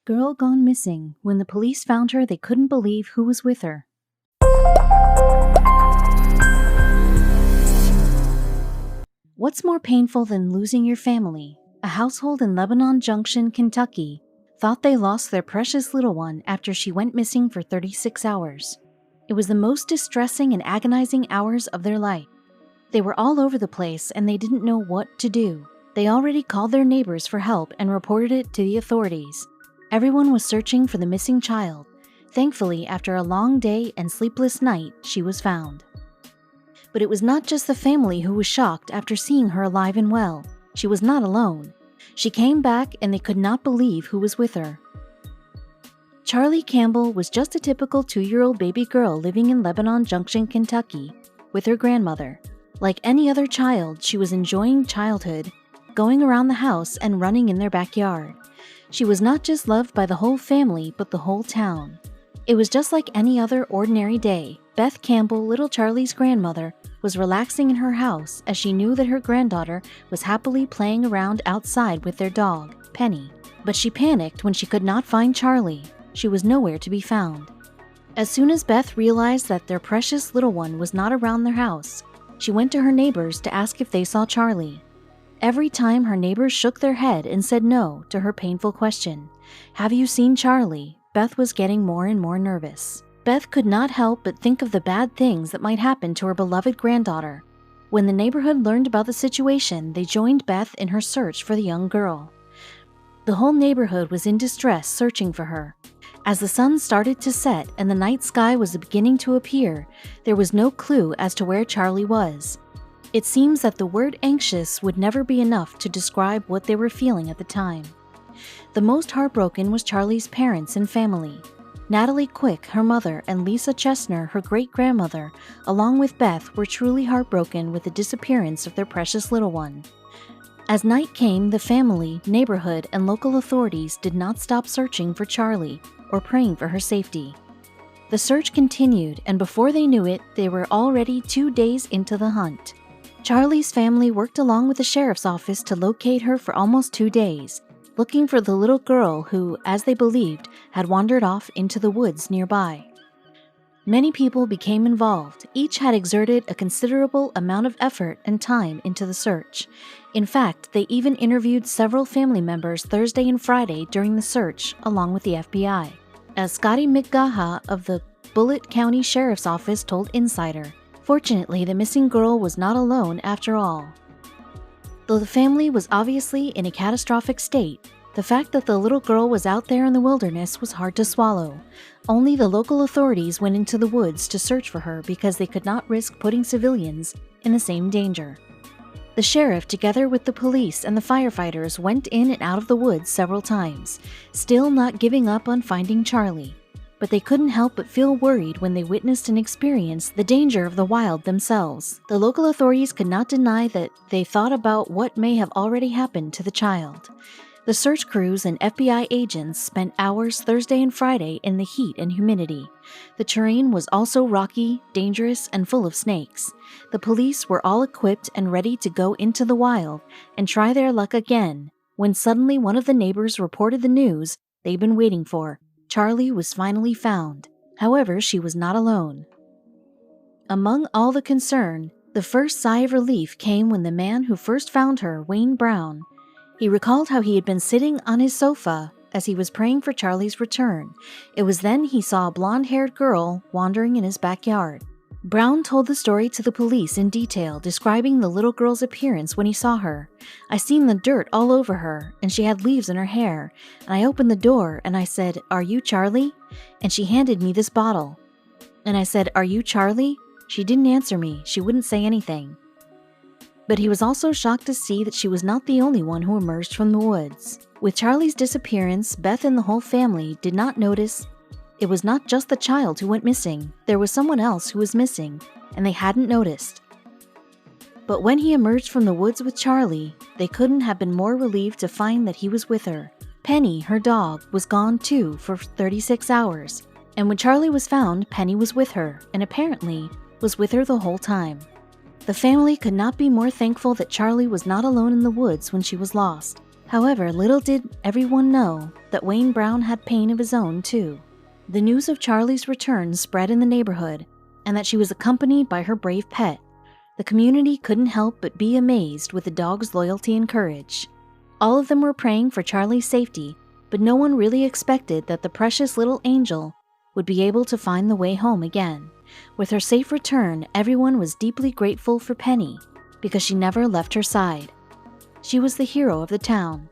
Girl gone missing. When the police found her, they couldn't believe who was with her. What's more painful than losing your family? A household in Lebanon Junction, Kentucky, thought they lost their precious little one after she went missing for 36 hours. It was the most distressing and agonizing hours of their life. They were all over the place and they didn't know what to do. They already called their neighbors for help and reported it to the authorities. Everyone was searching for the missing child. Thankfully, after a long day and sleepless night, she was found. But it was not just the family who was shocked after seeing her alive and well. She was not alone. She came back and they could not believe who was with her. Charlie Campbell was just a typical 2-year-old baby girl living in Lebanon Junction, Kentucky, with her grandmother. Like any other child, she was enjoying childhood, going around the house and running in their backyard. She was not just loved by the whole family, but the whole town. It was just like any other ordinary day. Beth Campbell, little Charlie's grandmother, was relaxing in her house as she knew that her granddaughter was happily playing around outside with their dog, Penny. But she panicked when she could not find Charlie. She was nowhere to be found. As soon as Beth realized that their precious little one was not around their house, she went to her neighbors to ask if they saw Charlie. Every time her neighbors shook their head and said no to her painful question, "Have you seen Charlie?" Beth was getting more and more nervous. Beth could not help but think of the bad things that might happen to her beloved granddaughter. When the neighborhood learned about the situation, they joined Beth in her search for the young girl. The whole neighborhood was in distress searching for her. As the sun started to set and the night sky was beginning to appear, there was no clue as to where Charlie was. It seems that the word anxious would never be enough to describe what they were feeling at the time. The most heartbroken was Charlie's parents and family. Natalie Quick, her mother, and Lisa Chestner, her great-grandmother, along with Beth, were truly heartbroken with the disappearance of their precious little one. As night came, the family, neighborhood, and local authorities did not stop searching for Charlie or praying for her safety. The search continued, and before they knew it, they were already 2 days into the hunt. Charlie's family worked along with the sheriff's office to locate her for almost 2 days, looking for the little girl who, as they believed, had wandered off into the woods nearby. Many people became involved. Each had exerted a considerable amount of effort and time into the search. In fact, they even interviewed several family members Thursday and Friday during the search, along with the FBI. As Scotty McGaha of the Bullitt County Sheriff's Office told Insider, fortunately, the missing girl was not alone after all. Though the family was obviously in a catastrophic state, the fact that the little girl was out there in the wilderness was hard to swallow. Only the local authorities went into the woods to search for her because they could not risk putting civilians in the same danger. The sheriff, together with the police and the firefighters, went in and out of the woods several times, still not giving up on finding Charlie. But they couldn't help but feel worried when they witnessed and experienced the danger of the wild themselves. The local authorities could not deny that they thought about what may have already happened to the child. The search crews and FBI agents spent hours Thursday and Friday in the heat and humidity. The terrain was also rocky, dangerous, and full of snakes. The police were all equipped and ready to go into the wild and try their luck again, when suddenly one of the neighbors reported the news they'd been waiting for. Charlie was finally found. However, she was not alone. Among all the concern, the first sigh of relief came when the man who first found her, Wayne Brown, he recalled how he had been sitting on his sofa as he was praying for Charlie's return. It was then he saw a blonde-haired girl wandering in his backyard. Brown told the story to the police in detail, describing the little girl's appearance when he saw her. "I seen the dirt all over her, and she had leaves in her hair, and I opened the door, and I said, 'Are you Charlie?' And she handed me this bottle. And I said, 'Are you Charlie?' She didn't answer me. She wouldn't say anything." But he was also shocked to see that she was not the only one who emerged from the woods. With Charlie's disappearance, Beth and the whole family did not notice it was not just the child who went missing. There was someone else who was missing, and they hadn't noticed. But when he emerged from the woods with Charlie, they couldn't have been more relieved to find that he was with her. Penny, her dog, was gone too for 36 hours. And when Charlie was found, Penny was with her, and apparently was with her the whole time. The family could not be more thankful that Charlie was not alone in the woods when she was lost. However, little did everyone know that Wayne Brown had pain of his own, too. The news of Charlie's return spread in the neighborhood, and that she was accompanied by her brave pet. The community couldn't help but be amazed with the dog's loyalty and courage. All of them were praying for Charlie's safety, but no one really expected that the precious little angel would be able to find the way home again. With her safe return, everyone was deeply grateful for Penny, because she never left her side. She was the hero of the town.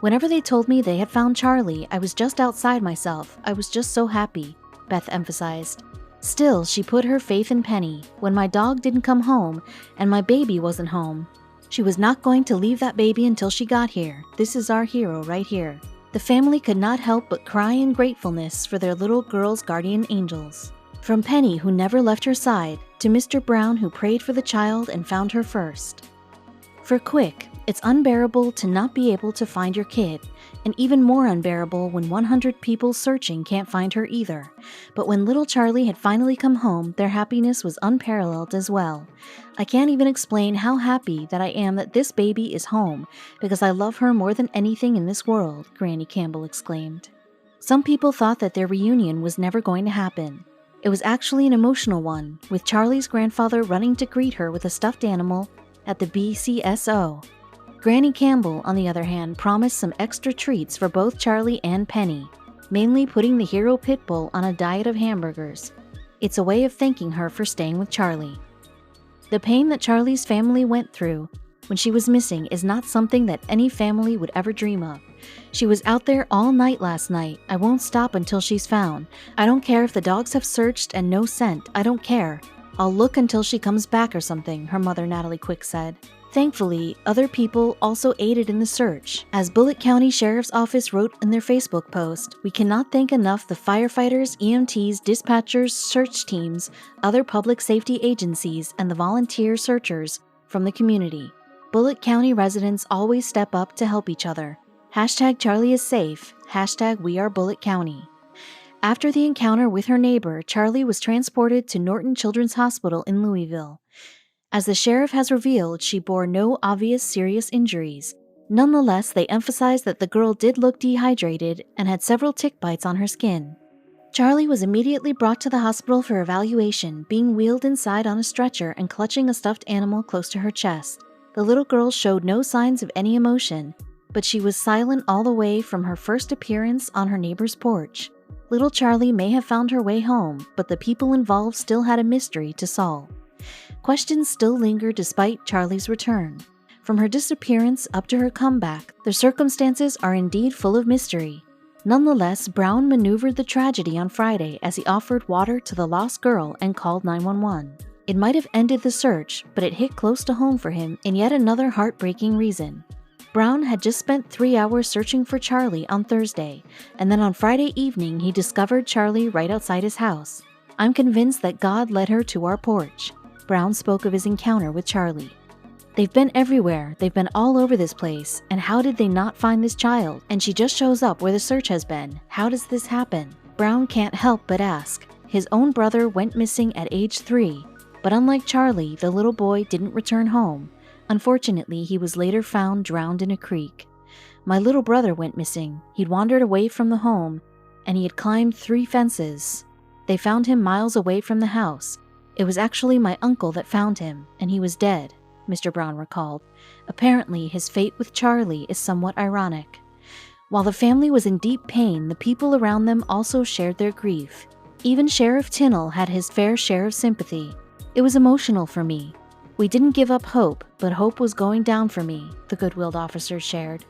Whenever they told me they had found Charlie, I was just outside myself. I was just so happy, Beth emphasized. Still, she put her faith in Penny. When my dog didn't come home and my baby wasn't home, she was not going to leave that baby until she got here. This is our hero right here. The family could not help but cry in gratefulness for their little girl's guardian angels. From Penny, who never left her side, to Mr. Brown, who prayed for the child and found her first. For Quick, it's unbearable to not be able to find your kid, and even more unbearable when 100 people searching can't find her either. But when little Charlie had finally come home, their happiness was unparalleled as well. I can't even explain how happy that I am that this baby is home, because I love her more than anything in this world, Granny Campbell exclaimed. Some people thought that their reunion was never going to happen. It was actually an emotional one, with Charlie's grandfather running to greet her with a stuffed animal at the BCSO. Granny Campbell, on the other hand, promised some extra treats for both Charlie and Penny, mainly putting the hero pit bull on a diet of hamburgers. It's a way of thanking her for staying with Charlie. The pain that Charlie's family went through when she was missing is not something that any family would ever dream of. She was out there all night last night. I won't stop until she's found. I don't care if the dogs have searched and no scent. I don't care. I'll look until she comes back or something, her mother Natalie Quick said. Thankfully, other people also aided in the search. As Bullitt County Sheriff's Office wrote in their Facebook post, "We cannot thank enough the firefighters, EMTs, dispatchers, search teams, other public safety agencies, and the volunteer searchers from the community. Bullitt County residents always step up to help each other. Hashtag Charlie is safe. Hashtag we are Bullitt County." After the encounter with her neighbor, Charlie was transported to Norton Children's Hospital in Louisville. As the sheriff has revealed, she bore no obvious serious injuries. Nonetheless, they emphasized that the girl did look dehydrated and had several tick bites on her skin. Charlie was immediately brought to the hospital for evaluation, being wheeled inside on a stretcher and clutching a stuffed animal close to her chest. The little girl showed no signs of any emotion, but she was silent all the way from her first appearance on her neighbor's porch. Little Charlie may have found her way home, but the people involved still had a mystery to solve. Questions still linger despite Charlie's return. From her disappearance up to her comeback, the circumstances are indeed full of mystery. Nonetheless, Brown maneuvered the tragedy on Friday as he offered water to the lost girl and called 911. It might have ended the search, but it hit close to home for him in yet another heartbreaking reason. Brown had just spent 3 hours searching for Charlie on Thursday, and then on Friday evening he discovered Charlie right outside his house. "I'm convinced that God led her to our porch." Brown spoke of his encounter with Charlie. "They've been everywhere. They've been all over this place. And how did they not find this child? And she just shows up where the search has been. How does this happen?" Brown can't help but ask. His own brother went missing at age 3, but unlike Charlie, the little boy didn't return home. Unfortunately, he was later found drowned in a creek. "My little brother went missing. He'd wandered away from the home, and he had climbed 3 fences. They found him miles away from the house. It was actually my uncle that found him, and he was dead," Mr. Brown recalled. Apparently, his fate with Charlie is somewhat ironic. While the family was in deep pain, the people around them also shared their grief. Even Sheriff Tinnell had his fair share of sympathy. "It was emotional for me. We didn't give up hope, but hope was going down for me," the good-willed officer shared.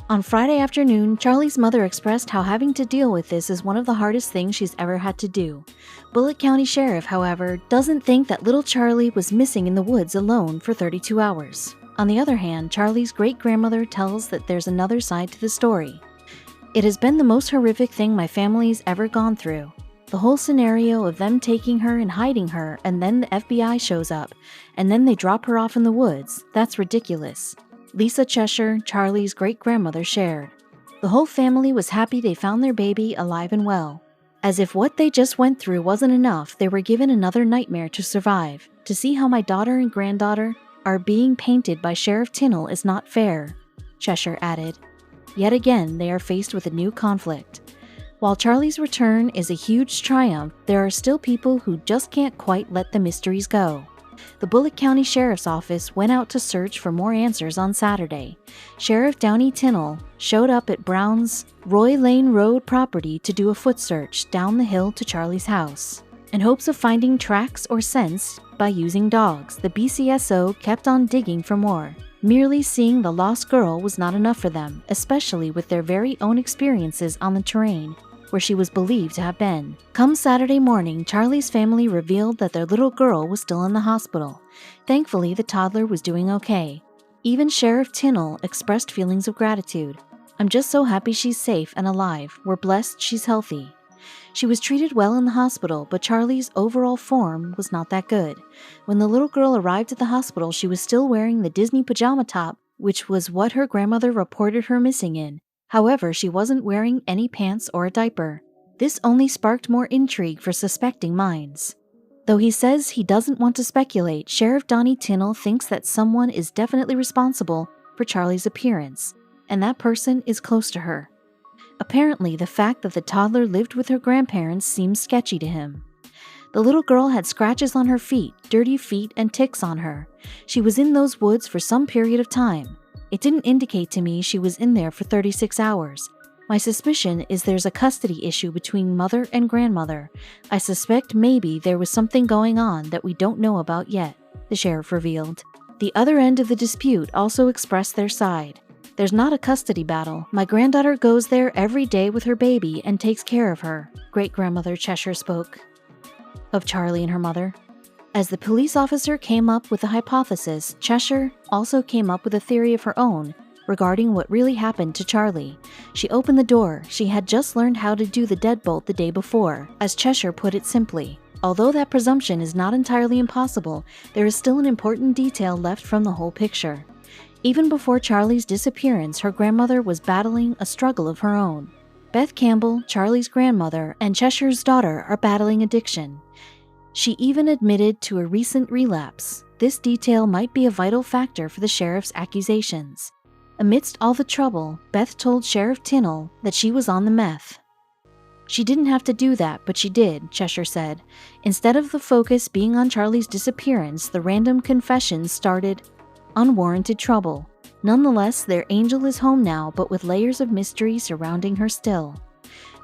On Friday afternoon, Charlie's mother expressed how having to deal with this is one of the hardest things she's ever had to do. Bullitt County Sheriff, however, doesn't think that little Charlie was missing in the woods alone for 32 hours. On the other hand, Charlie's great-grandmother tells that there's another side to the story. "It has been the most horrific thing my family's ever gone through. The whole scenario of them taking her and hiding her, and then the FBI shows up, and then they drop her off in the woods. That's ridiculous." Lisa Cheshire, Charlie's great-grandmother, shared. "The whole family was happy they found their baby alive and well. As if what they just went through wasn't enough, they were given another nightmare to survive. To see how my daughter and granddaughter are being painted by Sheriff Tinnell is not fair." Cheshire added. Yet again, they are faced with a new conflict. While Charlie's return is a huge triumph, there are still people who just can't quite let the mysteries go. The Bullitt County Sheriff's Office went out to search for more answers on Saturday. Sheriff Downey Tinnell showed up at Brown's Roy Lane Road property to do a foot search down the hill to Charlie's house. In hopes of finding tracks or scents by using dogs, the BCSO kept on digging for more. Merely seeing the lost girl was not enough for them, especially with their very own experiences on the terrain where she was believed to have been. Come Saturday morning, Charlie's family revealed that their little girl was still in the hospital. Thankfully, the toddler was doing okay. Even Sheriff Tinnell expressed feelings of gratitude. "I'm just so happy she's safe and alive. We're blessed she's healthy." She was treated well in the hospital, but Charlie's overall form was not that good. When the little girl arrived at the hospital, she was still wearing the Disney pajama top, which was what her grandmother reported her missing in. However, she wasn't wearing any pants or a diaper. This only sparked more intrigue for suspecting minds. Though he says he doesn't want to speculate, Sheriff Donnie Tinnell thinks that someone is definitely responsible for Charlie's appearance, and that person is close to her. Apparently, the fact that the toddler lived with her grandparents seems sketchy to him. The little girl had scratches on her feet, dirty feet, and ticks on her. She was in those woods for some period of time. It didn't indicate to me she was in there for 36 hours. My suspicion is there's a custody issue between mother and grandmother. I suspect maybe there was something going on that we don't know about yet, the sheriff revealed. The other end of the dispute also expressed their side. "There's not a custody battle. My granddaughter goes there every day with her baby and takes care of her," great-grandmother Cheshire spoke of Charlie and her mother. As the police officer came up with the hypothesis, Cheshire also came up with a theory of her own regarding what really happened to Charlie. She opened the door. She had just learned how to do the deadbolt the day before, as Cheshire put it simply. Although that presumption is not entirely impossible, there is still an important detail left from the whole picture. Even before Charlie's disappearance, her grandmother was battling a struggle of her own. Beth Campbell, Charlie's grandmother, and Cheshire's daughter are battling addiction. She even admitted to a recent relapse. This detail might be a vital factor for the sheriff's accusations. Amidst all the trouble, Beth told Sheriff Tinnell that she was on the meth. "She didn't have to do that, but she did," Cheshire said. Instead of the focus being on Charlie's disappearance, the random confessions started unwarranted trouble. Nonetheless, their angel is home now, but with layers of mystery surrounding her still.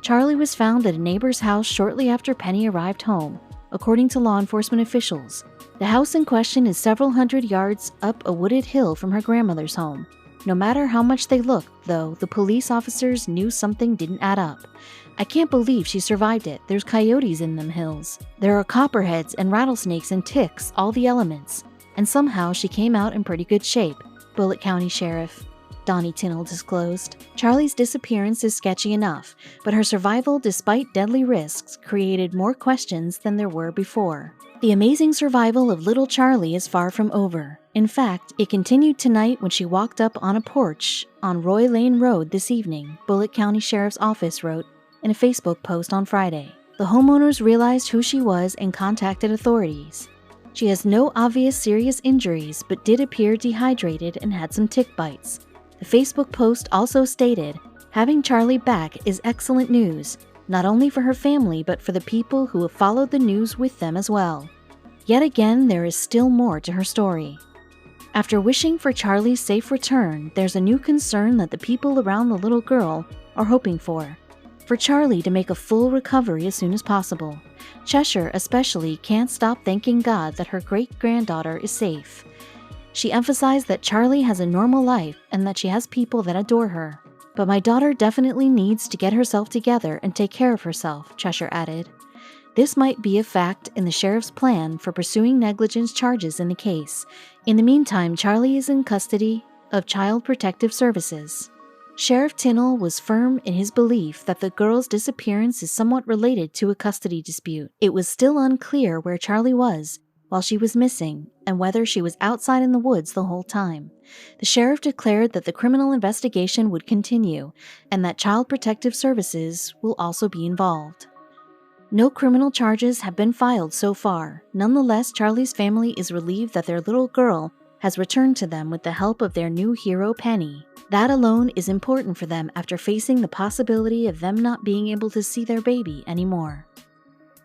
Charlie was found at a neighbor's house shortly after Penny arrived home, according to law enforcement officials. The house in question is several hundred yards up a wooded hill from her grandmother's home. No matter how much they looked, though, the police officers knew something didn't add up. "I can't believe she survived it. There's coyotes in them hills. There are copperheads and rattlesnakes and ticks, all the elements. And somehow she came out in pretty good shape," Bullitt County Sheriff Donnie Tinnell disclosed. Charlie's disappearance is sketchy enough, but her survival despite deadly risks created more questions than there were before. The amazing survival of little Charlie is far from over. In fact, it continued tonight when she walked up on a porch on Roy Lane Road this evening, Bullitt County Sheriff's Office wrote in a Facebook post on Friday. The homeowners realized who she was and contacted authorities. She has no obvious serious injuries, but did appear dehydrated and had some tick bites. The Facebook post also stated, "Having Charlie back is excellent news, not only for her family but for the people who have followed the news with them as well." Yet again, there is still more to her story. After wishing for Charlie's safe return, there's a new concern that the people around the little girl are hoping for Charlie to make a full recovery as soon as possible. Cheshire especially can't stop thanking God that her great-granddaughter is safe. She emphasized that Charlie has a normal life and that she has people that adore her. "But my daughter definitely needs to get herself together and take care of herself," Cheshire added. This might be a fact in the sheriff's plan for pursuing negligence charges in the case. In the meantime, Charlie is in custody of Child Protective Services. Sheriff Tinnell was firm in his belief that the girl's disappearance is somewhat related to a custody dispute. It was still unclear where Charlie was while she was missing and whether she was outside in the woods the whole time. The sheriff declared that the criminal investigation would continue and that Child Protective Services will also be involved. No criminal charges have been filed so far. Nonetheless, Charlie's family is relieved that their little girl has returned to them with the help of their new hero, Penny. That alone is important for them after facing the possibility of them not being able to see their baby anymore.